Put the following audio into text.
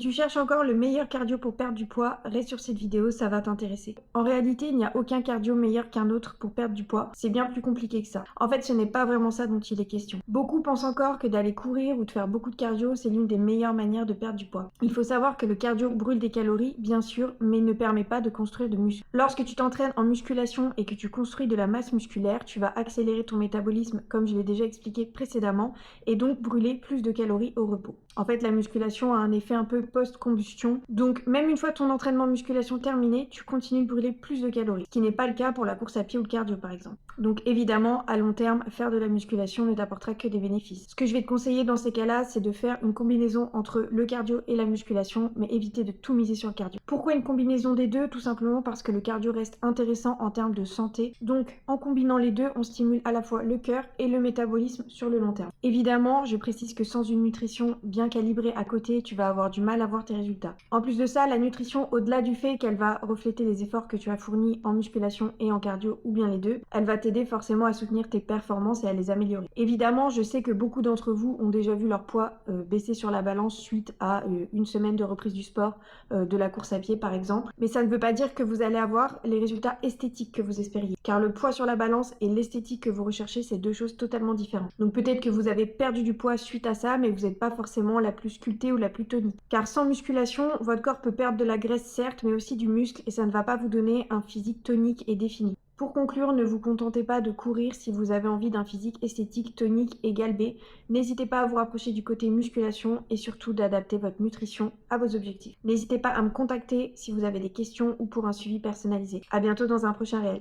Si tu cherches encore le meilleur cardio pour perdre du poids, reste sur cette vidéo, ça va t'intéresser. En réalité, il n'y a aucun cardio meilleur qu'un autre pour perdre du poids, c'est bien plus compliqué que ça. En fait, ce n'est pas vraiment ça dont il est question. Beaucoup pensent encore que d'aller courir ou de faire beaucoup de cardio, c'est l'une des meilleures manières de perdre du poids. Il faut savoir que le cardio brûle des calories, bien sûr, mais ne permet pas de construire de muscles. Lorsque tu t'entraînes en musculation et que tu construis de la masse musculaire, tu vas accélérer ton métabolisme, comme je l'ai déjà expliqué précédemment, et donc brûler plus de calories au repos. En fait, la musculation a un effet un peu post-combustion. Donc, même une fois ton entraînement musculation terminé, tu continues de brûler plus de calories. Ce qui n'est pas le cas pour la course à pied ou le cardio, par exemple. Donc, évidemment, à long terme, faire de la musculation ne t'apportera que des bénéfices. Ce que je vais te conseiller dans ces cas-là, c'est de faire une combinaison entre le cardio et la musculation, mais éviter de tout miser sur le cardio. Pourquoi une combinaison des deux? Tout simplement parce que le cardio reste intéressant en termes de santé. Donc, en combinant les deux, on stimule à la fois le cœur et le métabolisme sur le long terme. Évidemment, je précise que sans une nutrition bien calibrée à côté, tu vas avoir du mal à voir tes résultats. En plus de ça, la nutrition, au-delà du fait qu'elle va refléter les efforts que tu as fournis en musculation et en cardio, ou bien les deux, elle va t'aider forcément à soutenir tes performances et à les améliorer. Évidemment, je sais que beaucoup d'entre vous ont déjà vu leur poids baisser sur la balance suite à une semaine de reprise du sport, de la course à pied par exemple, mais ça ne veut pas dire que vous allez avoir les résultats esthétiques que vous espériez, car le poids sur la balance et l'esthétique que vous recherchez, c'est deux choses totalement différentes. Donc peut-être que vous avez perdu du poids suite à ça, mais vous n'êtes pas forcément la plus sculptée ou la plus tonique. Car sans musculation, votre corps peut perdre de la graisse certes, mais aussi du muscle, et ça ne va pas vous donner un physique tonique et défini. Pour conclure, ne vous contentez pas de courir si vous avez envie d'un physique esthétique, tonique et galbé. N'hésitez pas à vous rapprocher du côté musculation et surtout d'adapter votre nutrition à vos objectifs. N'hésitez pas à me contacter si vous avez des questions ou pour un suivi personnalisé. À bientôt dans un prochain réel.